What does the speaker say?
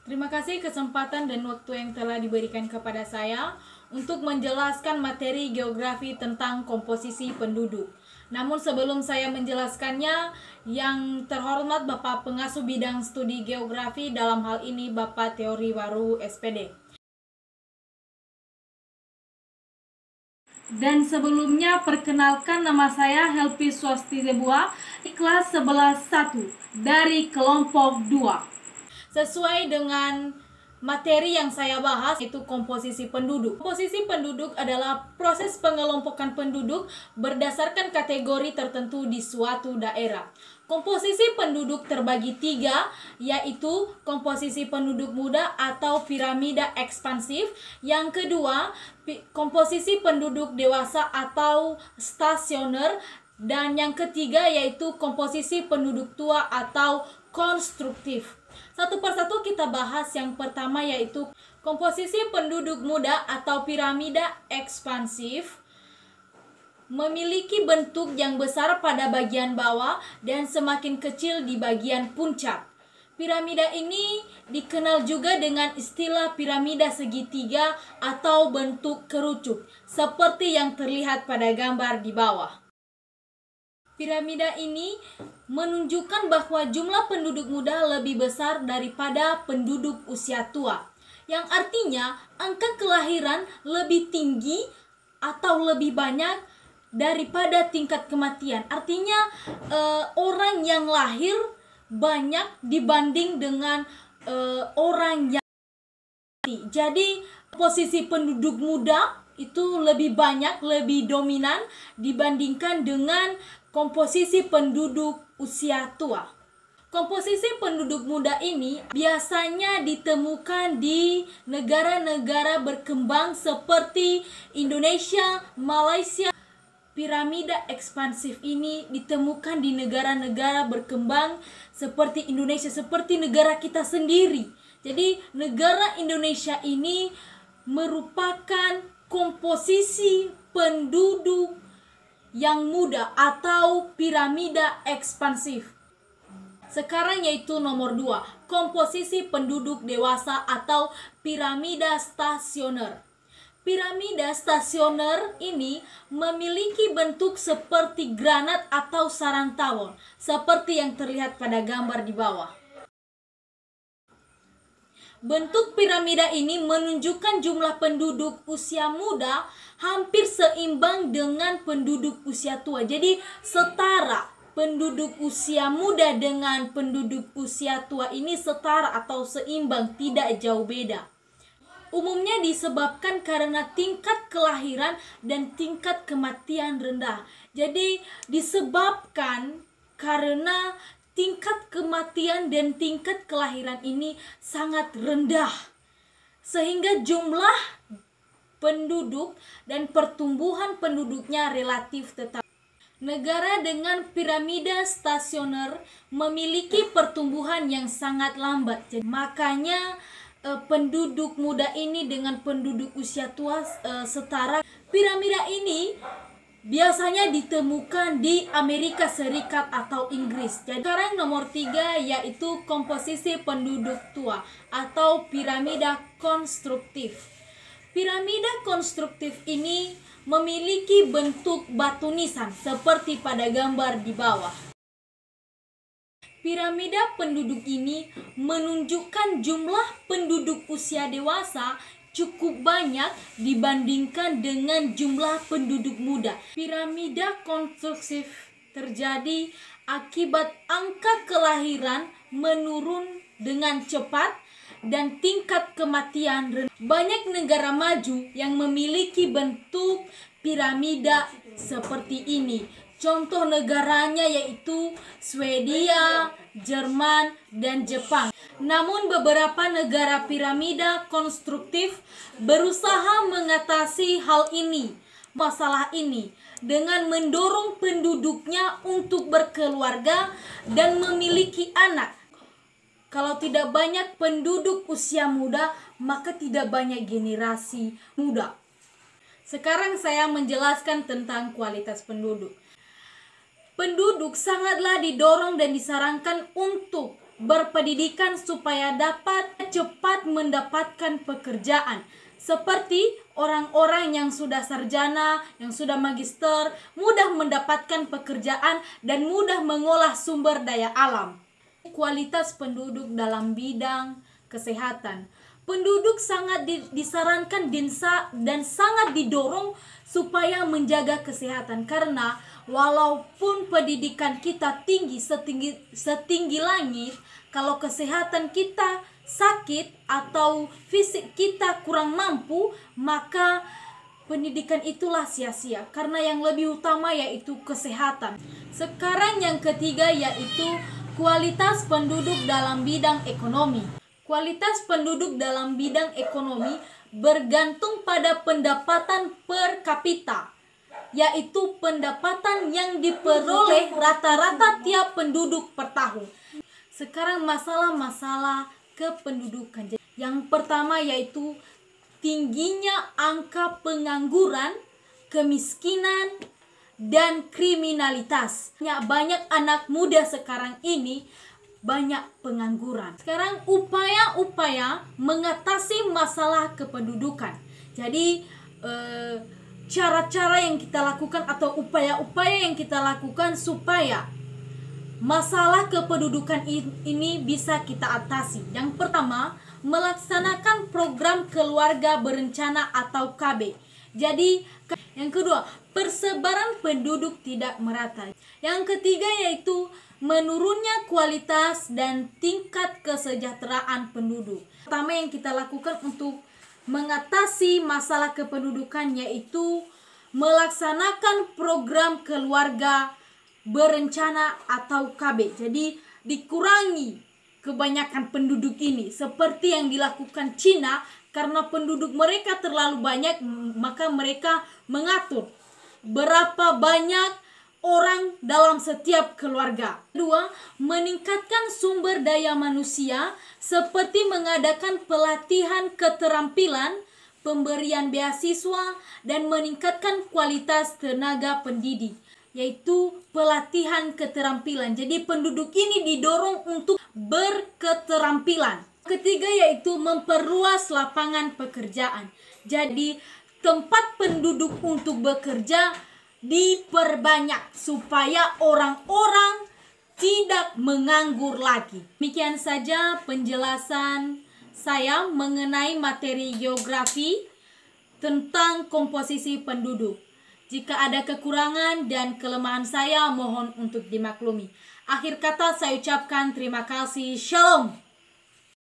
Terima kasih kesempatan dan waktu yang telah diberikan kepada saya untuk menjelaskan materi geografi tentang komposisi penduduk. Namun sebelum saya menjelaskannya, yang terhormat Bapak Pengasuh Bidang Studi Geografi, dalam hal ini Bapak Teori Waru SPD. Dan sebelumnya perkenalkan, nama saya Helpi Swastizebua, kelas 11-1 dari kelompok 2. Sesuai dengan materi yang saya bahas, yaitu komposisi penduduk. Komposisi penduduk adalah proses pengelompokan penduduk berdasarkan kategori tertentu di suatu daerah. Komposisi penduduk terbagi 3, yaitu komposisi penduduk muda atau piramida ekspansif. Yang kedua, komposisi penduduk dewasa atau stasioner. Dan yang ketiga yaitu komposisi penduduk tua atau konstruktif. Satu persatu kita bahas. Yang pertama yaitu komposisi penduduk muda atau piramida ekspansif. Memiliki bentuk yang besar pada bagian bawah dan semakin kecil di bagian puncak. Piramida ini dikenal juga dengan istilah piramida segitiga atau bentuk kerucut, seperti yang terlihat pada gambar di bawah. Piramida ini menunjukkan bahwa jumlah penduduk muda lebih besar daripada penduduk usia tua, yang artinya angka kelahiran lebih tinggi atau lebih banyak daripada tingkat kematian. Artinya orang yang lahir banyak dibanding dengan orang yang mati. Jadi posisi penduduk muda itu lebih banyak, lebih dominan dibandingkan dengan komposisi penduduk usia tua. Komposisi penduduk muda ini biasanya ditemukan di negara-negara berkembang seperti Indonesia, Malaysia. Piramida ekspansif ini ditemukan di negara-negara berkembang seperti Indonesia, seperti negara kita sendiri. Jadi negara Indonesia ini merupakan komposisi penduduk yang muda atau piramida ekspansif. Sekarang yaitu nomor 2, komposisi penduduk dewasa atau piramida stasioner. Piramida stasioner ini memiliki bentuk seperti granat atau sarang tawon, seperti yang terlihat pada gambar di bawah. Bentuk piramida ini menunjukkan jumlah penduduk usia muda hampir seimbang dengan penduduk usia tua. Jadi setara, penduduk usia muda dengan penduduk usia tua ini setara atau seimbang, tidak jauh beda. Umumnya disebabkan karena tingkat kelahiran dan tingkat kematian rendah. Jadi disebabkan karena tingkat kematian dan tingkat kelahiran ini sangat rendah, sehingga jumlah penduduk dan pertumbuhan penduduknya relatif tetap. Negara dengan piramida stasioner memiliki pertumbuhan yang sangat lambat. Jadi, makanya penduduk muda ini dengan penduduk usia tua setara. Piramida ini biasanya ditemukan di Amerika Serikat atau Inggris. Jadi sekarang nomor 3 yaitu komposisi penduduk tua atau piramida konstruktif. Piramida konstruktif ini memiliki bentuk batu nisan seperti pada gambar di bawah. Piramida penduduk ini menunjukkan jumlah penduduk usia dewasa cukup banyak dibandingkan dengan jumlah penduduk muda. Piramida konstruktif terjadi akibat angka kelahiran menurun dengan cepat dan tingkat kematian rendah. Banyak negara maju yang memiliki bentuk piramida seperti ini. Contoh negaranya yaitu Swedia, Jerman, dan Jepang. Namun beberapa negara piramida konstruktif berusaha mengatasi hal ini, masalah ini, dengan mendorong penduduknya untuk berkeluarga dan memiliki anak. Kalau tidak banyak penduduk usia muda, maka tidak banyak generasi muda. Sekarang saya menjelaskan tentang kualitas penduduk. Penduduk sangatlah didorong dan disarankan untuk berpendidikan supaya dapat cepat mendapatkan pekerjaan. Seperti orang-orang yang sudah sarjana, yang sudah magister, mudah mendapatkan pekerjaan dan mudah mengolah sumber daya alam. Kualitas penduduk dalam bidang kesehatan. Penduduk sangat disarankan dan sangat didorong supaya menjaga kesehatan, karena walaupun pendidikan kita setinggi langit, kalau kesehatan kita sakit atau fisik kita kurang mampu, maka pendidikan itulah sia-sia, karena yang lebih utama yaitu kesehatan. Sekarang yang ketiga yaitu kualitas penduduk dalam bidang ekonomi. Kualitas penduduk dalam bidang ekonomi bergantung pada pendapatan per kapita, yaitu pendapatan yang diperoleh rata-rata tiap penduduk per tahun. Sekarang masalah-masalah kependudukan. Yang pertama yaitu tingginya angka pengangguran, kemiskinan, dan kriminalitas. Banyak anak muda sekarang ini banyak pengangguran. Sekarang upaya-upaya mengatasi masalah kependudukan. Jadi cara-cara yang kita lakukan atau upaya-upaya yang kita lakukan supaya masalah kependudukan ini bisa kita atasi. Yang pertama, melaksanakan program keluarga berencana atau KB. Jadi, yang kedua, persebaran penduduk tidak merata. Yang ketiga yaitu menurunnya kualitas dan tingkat kesejahteraan penduduk. Pertama yang kita lakukan untuk mengatasi masalah kependudukan yaitu melaksanakan program keluarga berencana atau KB. Jadi dikurangi kebanyakan penduduk ini, seperti yang dilakukan Cina. Karena penduduk mereka terlalu banyak, maka mereka mengatur berapa banyak orang dalam setiap keluarga. Kedua, meningkatkan sumber daya manusia seperti mengadakan pelatihan keterampilan, pemberian beasiswa, dan meningkatkan kualitas tenaga pendidik, yaitu pelatihan keterampilan. Jadi penduduk ini didorong untuk berketerampilan. Ketiga yaitu memperluas lapangan pekerjaan. Jadi tempat penduduk untuk bekerja diperbanyak supaya orang-orang tidak menganggur lagi. Demikian saja penjelasan saya mengenai materi geografi tentang komposisi penduduk. Jika ada kekurangan dan kelemahan saya, mohon untuk dimaklumi. Akhir kata saya ucapkan terima kasih. Shalom.